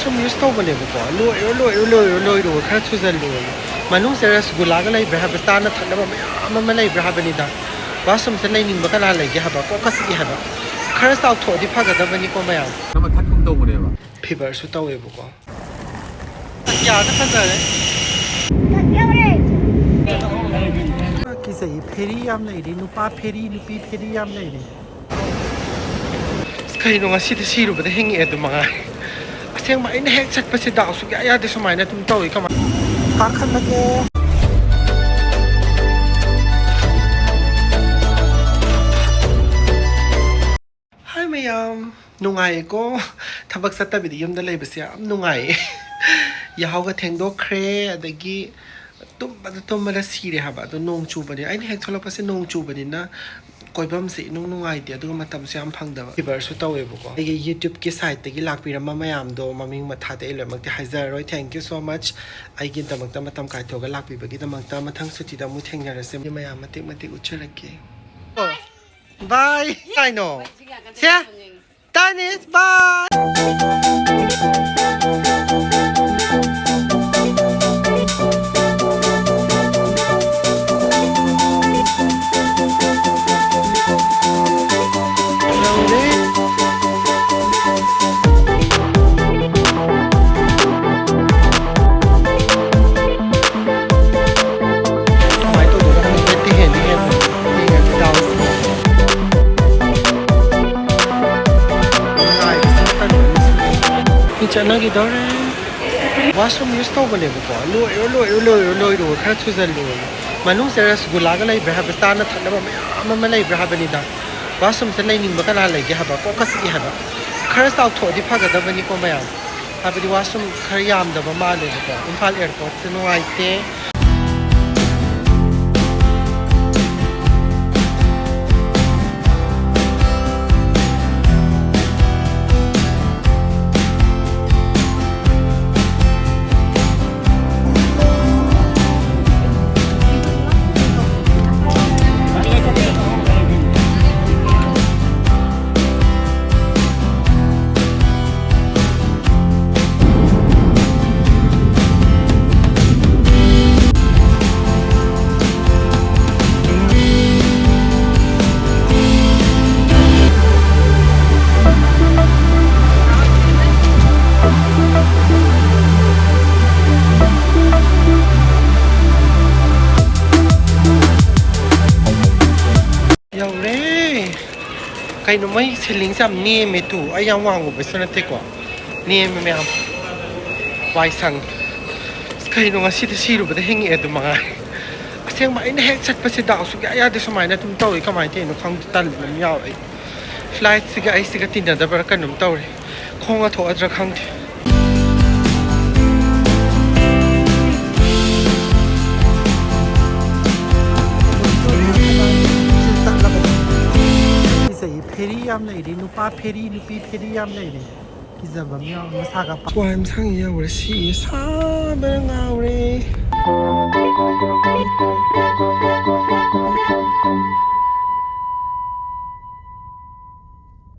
washroom use ตัวมันเนี่ยบุกว่าลอยข้าชุดจะลอยมันนุ่งเสื้อสกุลก็เลยแบบว่าตาหน้าทันแล้วมันไม่เลยแบบนี้ด่า washroom เส้นเลยนิ่งบักอะไรเลยฮะแบบก็สิ่งฮะแบบข้าสาวถอดที่พักกันแต่วันนี้ก็ไม่เอาแล้วมันทัดคุ้มตัวมันเลยวะพี่เบิร์ดสุดตัวเองบุกว่าอยากจะทำอะไรกี่สิเพรียมเลยดินุป้าเพรีนุปีเพรียมเลยดิสกายน้องอาชีพที่รู้ว่าจะเฮงเอ็ดมั้งไงเสียงมันไอ้เนี่ยชัดไปสิดาวสุกี้อาเดสมัยนั้นตุ้มโตอีกก็มาพักขันนะแกให้ไม่ยอมนุ่งไงก็ทำบักสัตว์ไปดิยมได้เลยไปเสียนุ่งไงยาวก็แทงโดเครแต่กี้ตุ้มมาได้สีเลยครับตัวนุ่งจูบเนี่ยไอ้เนี่ยทะเลาะไปเสียนุ่งจูบเนี่ยนะก่อยบัมสีนุ่งไงเดี๋ยวตัวมาทำเสียงพังเดี๋ยวที่บริสุทธิ์ตัวเองบอกว่าไอ้ YouTube กี่ไซต์แต่กี่หลักปีนั้นไม่ยอมดูมามิ่งมาถ่ายได้เลยมันจะให้ใจร้อย thank you so much ไอ้กินแต่มันมาทำการเที่ยวกันหลักปีแบบกี้แต่มันมาทั้งสุดที่ดามุแทงกันเลยเสียไม่ยอมมาติอุจจาระเกย์บายไอ้หนูเสียตานิสบจะนั่งกี่ดอร์ว่าสมยุสตัวมันเลยบุกว่าลอยข้าชุดจะลอยมันนุ่งเสื้อสกุลก็เลยแบบว่าตาหน้าทันแล้วมันไม่เลยแบบนี้ด่าว่าสมเส้นเลยนิ่งบักอะไรเลยฮะแบบก็สิ่งฮะแบบข้าสาวถอดที่พักกันแต่วันนี้ก็ไม่เอาฮะเป็นว่าสมข้ายามเดี๋ยวมาเลยบุกว่าอิมพาลแอร์พอร์ตสนุกไอเต้ใครนุ่มไม่เชลิงซ้ำนี่ไม่ถูกไอ้ยังวางอยู่ไปส่วนนั้นดีกว่านี่ไม่เอาไว้สั่งใครนุ่มอาชีพที่รู้ว่าจะเฮงเอ็ดมั้งไงเสียงมันไอ้เนี่ยชัดไปสิดาวสุกี้อาเดสมัยนั้นตุ้มโตอีกก็มาที่นุ่มฟังตันนุ่มยาวไอ้ไฟล์สิกไอ้สิกตินเดินแต่ประกันนุ่มโตเลยคงว่าโถอัดระคังที่เพรียมเลยดินุป้าเพรีนุปีเพรียมเลยดิกิจบัมยอมาสักกับวันทั้งยาวเลยสิสาเบงเอาเลย